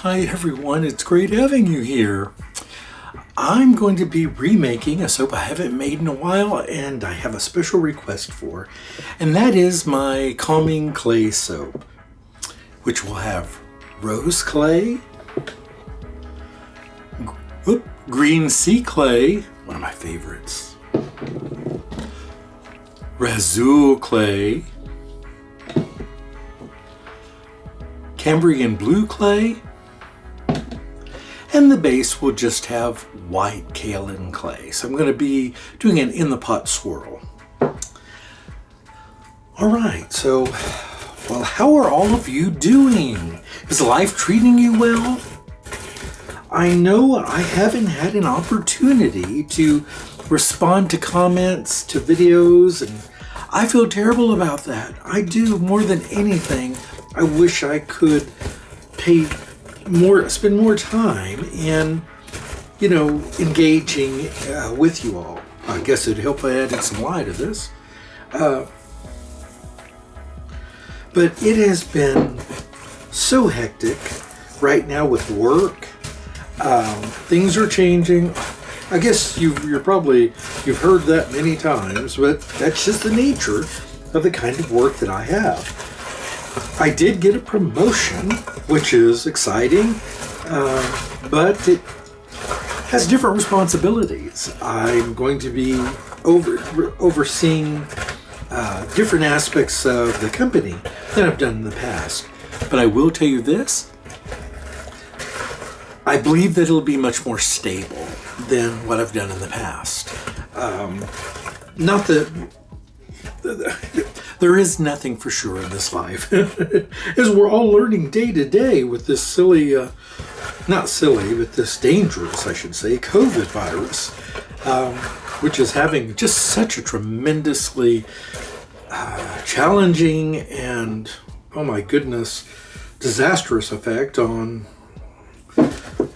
Hi everyone, it's great having you here. I'm going to be remaking a soap I haven't made in a while, and I have a special request for, and that is my calming clay soap, which will have rose clay, green sea clay, one of my favorites, razul clay, Cambrian blue clay, and the base will just have white kaolin clay. So I'm going to be doing an in-the-pot swirl. All right, so, well, how are all of you doing? Is life treating you well? I know I haven't had an opportunity to respond to comments, to videos, and I feel terrible about that. I do. More than anything, I wish I could spend more time in, engaging with you all. I guess it'd help if I added some light to this. But it has been so hectic right now with work. Things are changing. I guess you've heard that many times, but that's just the nature of the kind of work that I have. I did get a promotion, which is exciting, but it has different responsibilities. I'm going to be overseeing different aspects of the company than I've done in the past. But I will tell you this, I believe that it'll be much more stable than what I've done in the past. Not that there is nothing for sure in this life, as we're all learning day to day with this this dangerous, I should say, COVID virus, which is having just such a tremendously challenging and, oh my goodness, disastrous effect on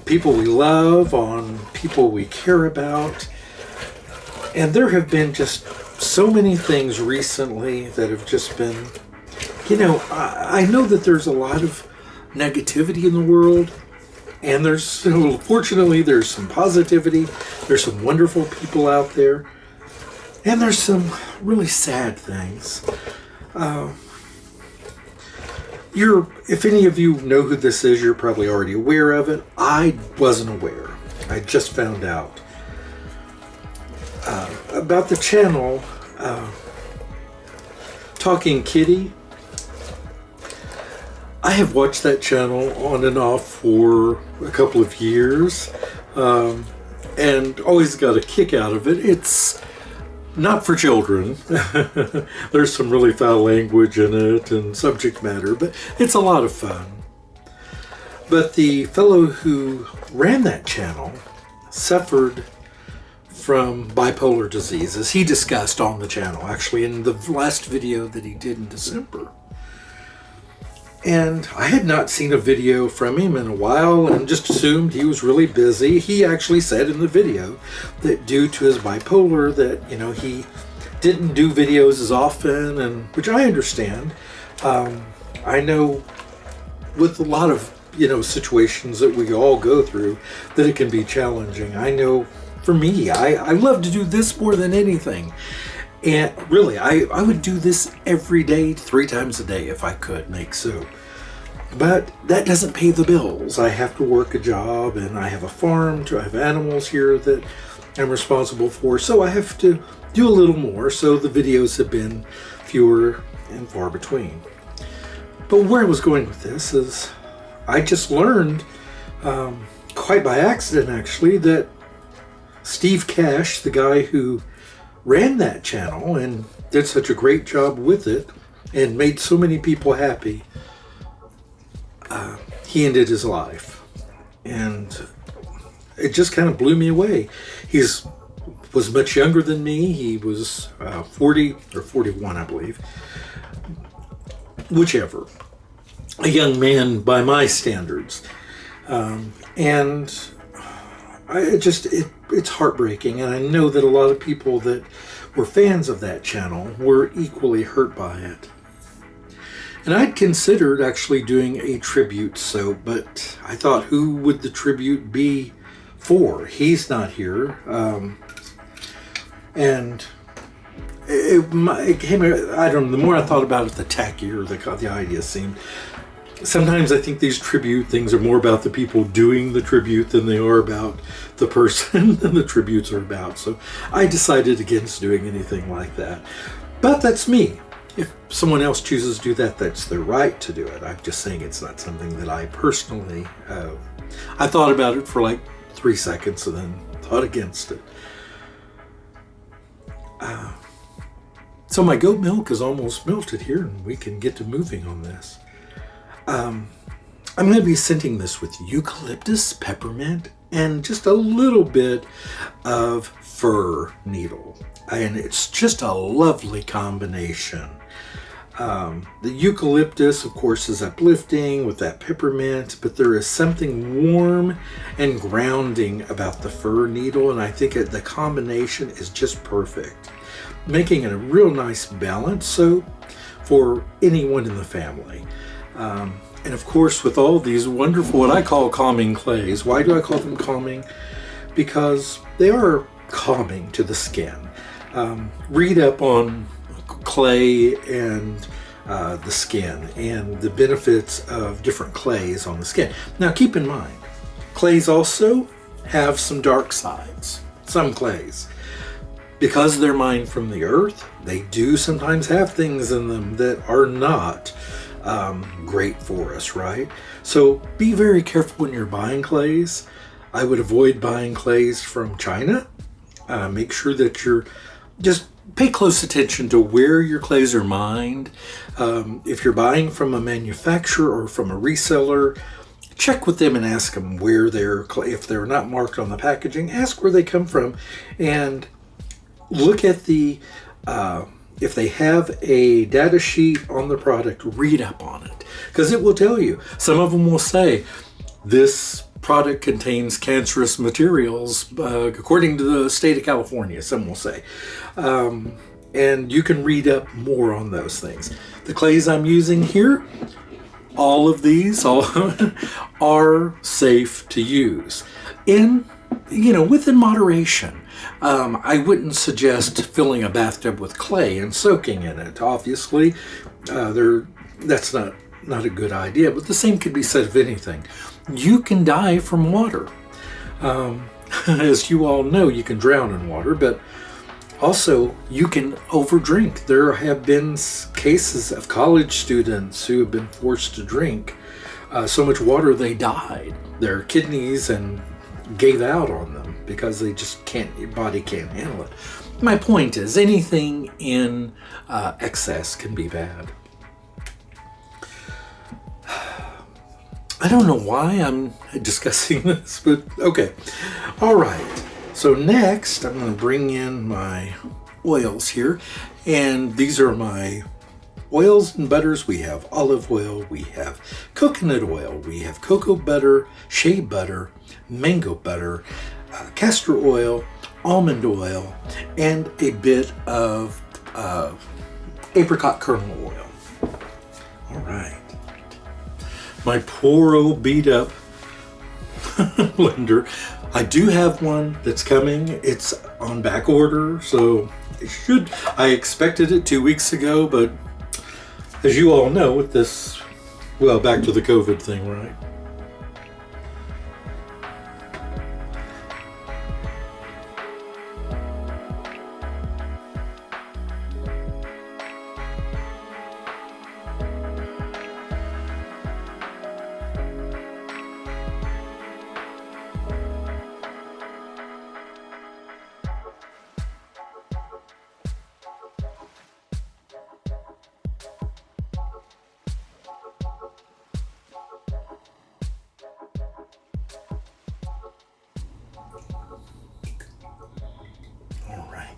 people we love, on people we care about. And there have been just so many things recently that have just been, I know that there's a lot of negativity in the world, and fortunately there's some positivity, there's some wonderful people out there, and there's some really sad things. If any of you know who this is, you're probably already aware of it. I wasn't aware. I just found out. About the channel Talking Kitty. I have watched that channel on and off for a couple of years, and always got a kick out of it. It's not for children. There's some really foul language in it and subject matter, but it's a lot of fun. But the fellow who ran that channel suffered from bipolar disease, as he discussed on the channel, actually in the last video that he did in December. And I had not seen a video from him in a while and just assumed he was really busy. He actually said in the video that due to his bipolar that, he didn't do videos as often, and which I understand. I know with a lot of, situations that we all go through that it can be challenging. I know for me, I love to do this more than anything. And really, I would do this every day, 3 times a day if I could make soap. But that doesn't pay the bills. I have to work a job, and I have a farm, I have animals here that I'm responsible for, so I have to do a little more, so the videos have been fewer and far between. But where I was going with this is, I just learned, quite by accident actually, that Steve Cash, the guy who ran that channel and did such a great job with it and made so many people happy, he ended his life. And it just kind of blew me away. He was much younger than me. He was 40 or 41, I believe. Whichever. A young man by my standards. And it's heartbreaking, and I know that a lot of people that were fans of that channel were equally hurt by it. And I'd considered actually doing a tribute soap, but I thought, who would the tribute be for? He's not here. And it came, I don't know, the more I thought about it, the tackier the idea seemed. Sometimes I think these tribute things are more about the people doing the tribute than they are about the person and the tributes are about. So I decided against doing anything like that. But that's me. If someone else chooses to do that, that's their right to do it. I'm just saying it's not something that I personally, I thought about it for like 3 seconds and then thought against it. So my goat milk is almost melted here and we can get to moving on this. I'm going to be scenting this with eucalyptus, peppermint, and just a little bit of fir needle. And it's just a lovely combination. The eucalyptus, of course, is uplifting with that peppermint, but there is something warm and grounding about the fir needle, and I think the combination is just perfect, making it a real nice balance soap for anyone in the family. And of course, with all these wonderful, what I call calming clays. Why do I call them calming? Because they are calming to the skin. Read up on clay and the skin and the benefits of different clays on the skin. Now keep in mind, clays also have some dark sides, some clays. Because they're mined from the earth, they do sometimes have things in them that are not great for us, right? So be very careful when you're buying clays. I would avoid buying clays from China. Make sure that you're just pay close attention to where your clays are mined. If you're buying from a manufacturer or from a reseller, check with them and ask them where if they're not marked on the packaging, ask where they come from and look at if they have a data sheet on the product, read up on it. Because it will tell you. Some of them will say, this product contains cancerous materials, according to the state of California, some will say. And you can read up more on those things. The clays I'm using here, all of these are safe to use. Within moderation. I wouldn't suggest filling a bathtub with clay and soaking in it. Obviously, that's not a good idea, but the same could be said of anything. You can die from water. As you all know, you can drown in water, but also you can overdrink. There have been cases of college students who have been forced to drink so much water they died. Their kidneys and gave out on them because they just your body can't handle it. My point is, anything in excess can be bad. I don't know why I'm discussing this, but okay. All right. So next, I'm going to bring in my oils here, and these are my oils and butters. We have olive oil, we have coconut oil, we have cocoa butter, shea butter, mango butter, castor oil, almond oil, and a bit of apricot kernel oil. All right. My poor old beat up blender. I do have one that's coming. It's on back order, so I expected it 2 weeks ago, but as you all know with this, back to the COVID thing, right?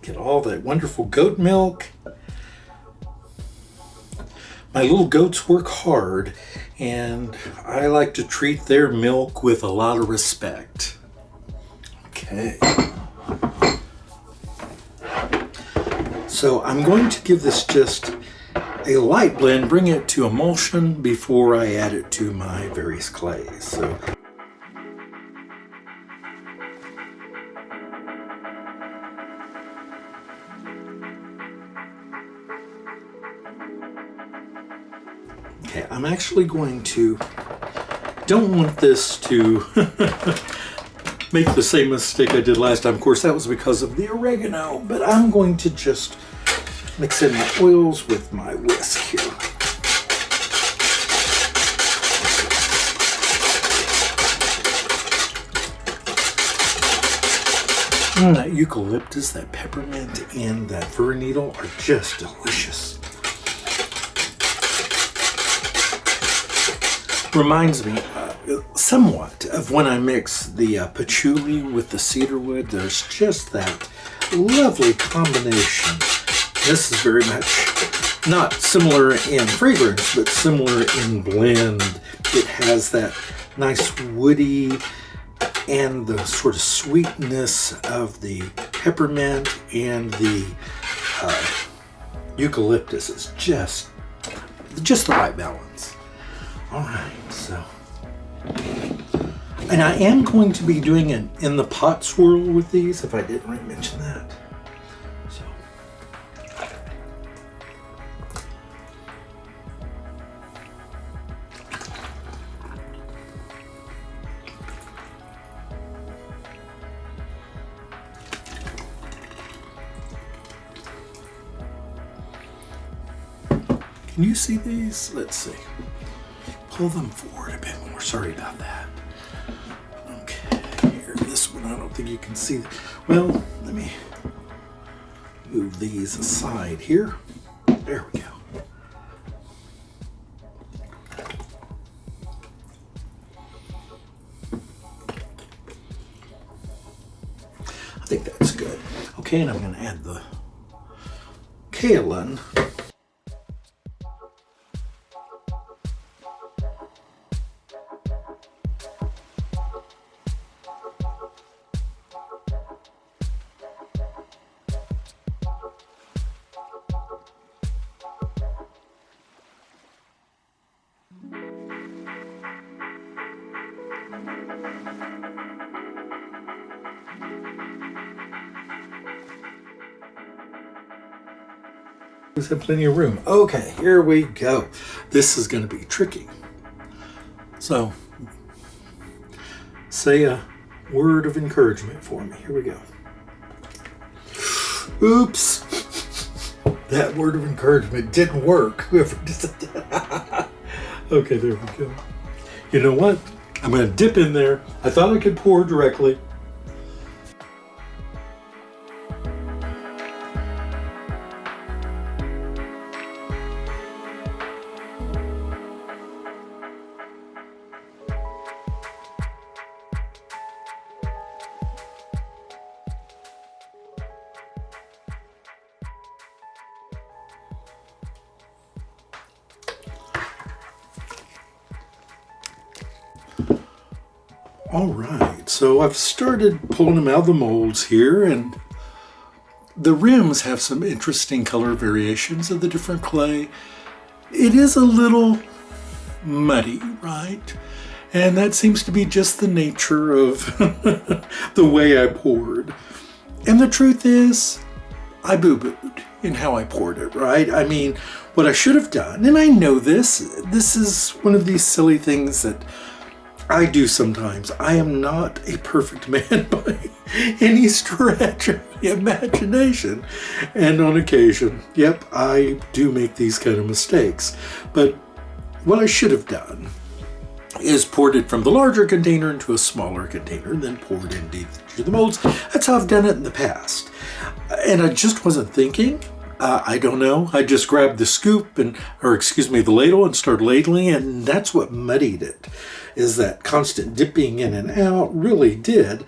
Get all that wonderful goat milk. My little goats work hard, and I like to treat their milk with a lot of respect. Okay. So I'm going to give this just a light blend, bring it to emulsion before I add it to my various clays. So okay, I'm actually going to, don't want this to make the same mistake I did last time. Of course, that was because of the oregano, but I'm going to just mix in my oils with my whisk here. That eucalyptus, that peppermint, and that fir needle are just delicious. Reminds me somewhat of when I mix the patchouli with the cedarwood. There's just that lovely combination. This is very much not similar in fragrance, but similar in blend. It has that nice woody and the sort of sweetness of the peppermint, and the eucalyptus is just the right balance. All right, so, and I am going to be doing an in the pot swirl with these, if I didn't already mention that. So, can you see these? Let's see. Pull them forward a bit more. Sorry about that. Okay, here, this one, I don't think you can see. Well, let me move these aside here. There we go. I think that's good. Okay, and I'm going to add the kaolin. Have plenty of room. Okay, here we go. This is going to be tricky. So, say a word of encouragement for me. Here we go. Oops. That word of encouragement didn't work. Whoever did that. Okay, there we go. You know what? I'm going to dip in there. I thought I could pour directly. All right, so I've started pulling them out of the molds here, and the rims have some interesting color variations of the different clay. It is a little muddy, right? And that seems to be just the nature of the way I poured. And the truth is, I boo-booed in how I poured it, right? I mean, what I should have done, and I know this is one of these silly things that I do sometimes. I am not a perfect man by any stretch of the imagination. And on occasion, yep, I do make these kind of mistakes. But what I should have done is poured it from the larger container into a smaller container, then poured into the molds. That's how I've done it in the past. And I just wasn't thinking. I don't know. I just grabbed the scoop the ladle and started ladling, and that's what muddied it. Is that constant dipping in and out really did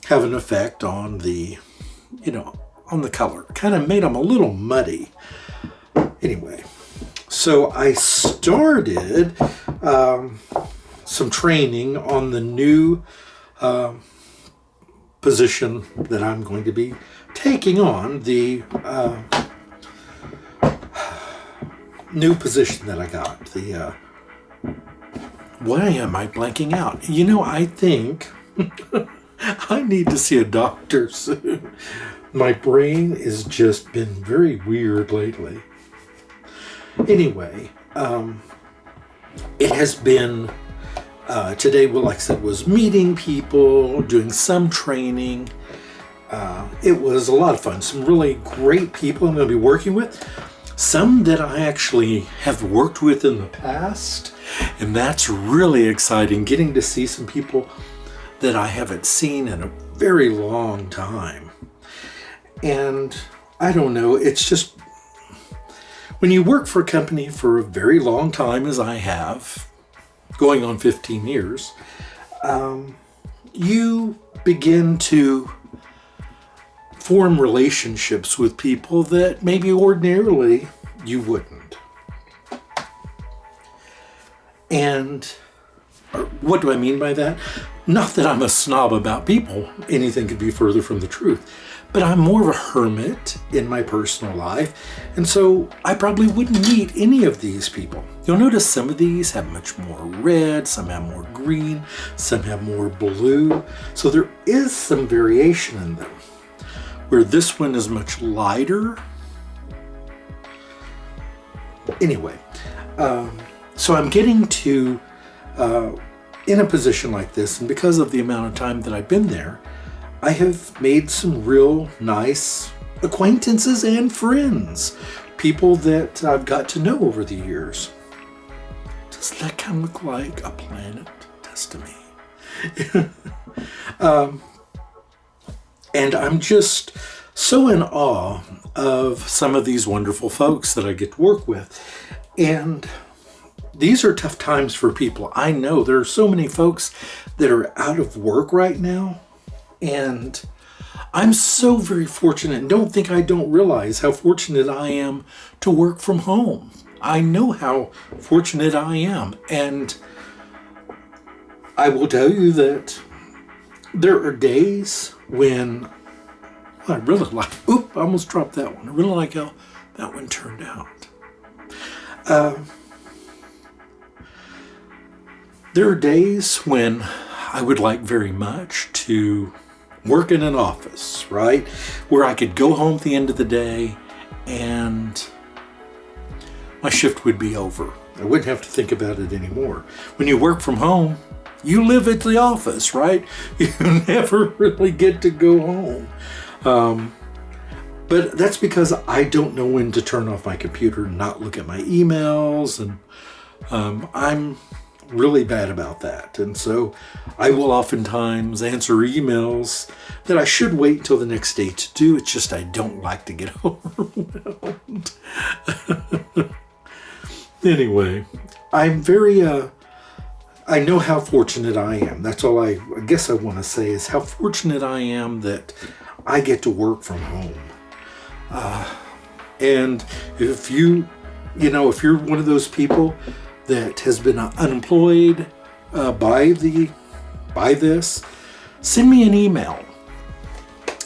have an effect on the, on the color. Kind of made them a little muddy. Anyway, so I started some training on the new position that I'm going to new position that I got. Why am I blanking out? You know, I think I need to see a doctor soon. My brain has just been very weird lately. Anyway, it has been, today, well, like I said, was meeting people, doing some training. It was a lot of fun. Some really great people I'm going to be working with. Some that I actually have worked with in the past. And that's really exciting, getting to see some people that I haven't seen in a very long time. And I don't know, it's just, when you work for a company for a very long time, as I have, going on 15 years, you begin to form relationships with people that maybe ordinarily you wouldn't. And what do I mean by that? Not that I'm a snob about people. Anything could be further from the truth. But I'm more of a hermit in my personal life. And so I probably wouldn't meet any of these people. You'll notice some of these have much more red, some have more green, some have more blue. So there is some variation in them. Where this one is much lighter. Anyway, so I'm getting to, in a position like this, and because of the amount of time that I've been there, I have made some real nice acquaintances and friends. People that I've got to know over the years. Does that kind of look like a planet? Does to me. And I'm just so in awe of some of these wonderful folks that I get to work with. And these are tough times for people. I know there are so many folks that are out of work right now. And I'm so very fortunate, and I don't realize how fortunate I am to work from home. I know how fortunate I am. And I will tell you that there are days when I really like, I almost dropped that one. I really like how that one turned out. There are days when I would like very much to work in an office, right? Where I could go home at the end of the day and my shift would be over. I wouldn't have to think about it anymore. When you work from home, you live at the office, right? You never really get to go home. But that's because I don't know when to turn off my computer and not look at my emails. And I'm really bad about that. And so I will oftentimes answer emails that I should wait until the next day to do. It's just I don't like to get overwhelmed. Anyway, I'm very, I know how fortunate I am. That's all I guess I want to say is how fortunate I am that I get to work from home. And if if you're one of those people that has been unemployed by this, send me an email.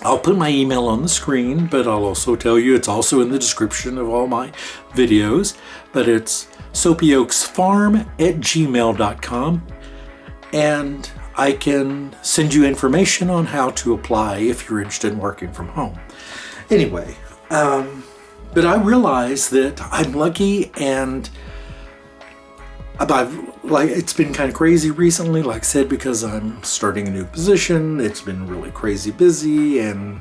I'll put my email on the screen, but I'll also tell you it's also in the description of all my videos. But it's soapyoaksfarm@gmail.com, and I can send you information on how to apply if you're interested in working from home. Anyway, but I realize that I'm lucky, and it's been kind of crazy recently, like I said, because I'm starting a new position. It's been really crazy busy, and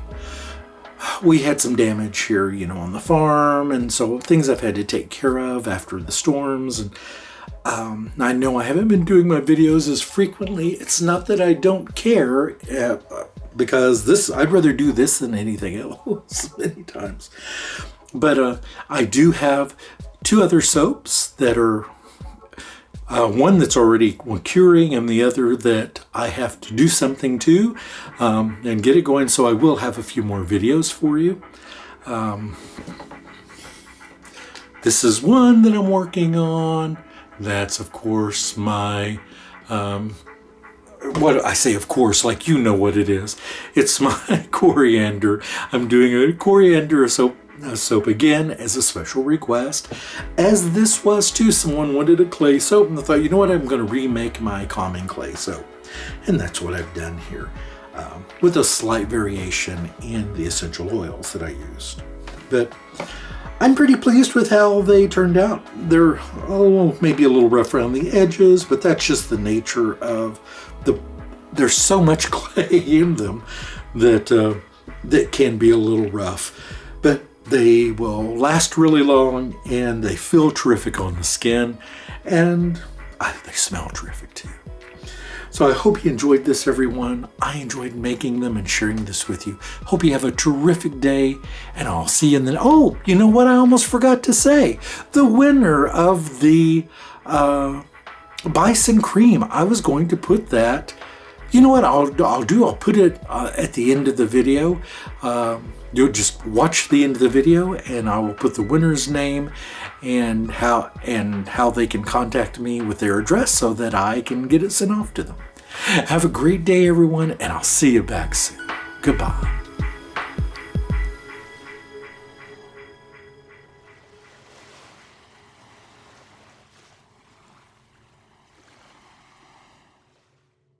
we had some damage here, on the farm, and so things I've had to take care of after the storms. And I know I haven't been doing my videos as frequently. It's not that I don't care, because I'd rather do this than anything else many times. But I do have 2 other soaps that are one that's already curing, and the other that I have to do something to and get it going. So I will have a few more videos for you. This is one that I'm working on. That's, of course, my what I say, of course, like what it is. It's my coriander. I'm doing a coriander soap soap again as a special request, as this was too. Someone wanted a clay soap, and I thought, you know what, I'm going to remake my calming clay soap. And that's what I've done here, with a slight variation in the essential oils that I used. But I'm pretty pleased with how they turned out. They're maybe a little rough around the edges, but that's just the nature of there's so much clay in them that that can be a little rough. But they will last really long, and they feel terrific on the skin, and they smell terrific too. So I hope you enjoyed this, everyone. I enjoyed making them and sharing this with you. Hope you have a terrific day, and I'll see you in the... Oh, you know what I almost forgot to say? The winner of the Bison Cream. I was going to put that... You know what I'll do? I'll put it at the end of the video. You'll just watch the end of the video, and I will put the winner's name and how they can contact me with their address so that I can get it sent off to them. Have a great day, everyone, and I'll see you back soon. Goodbye.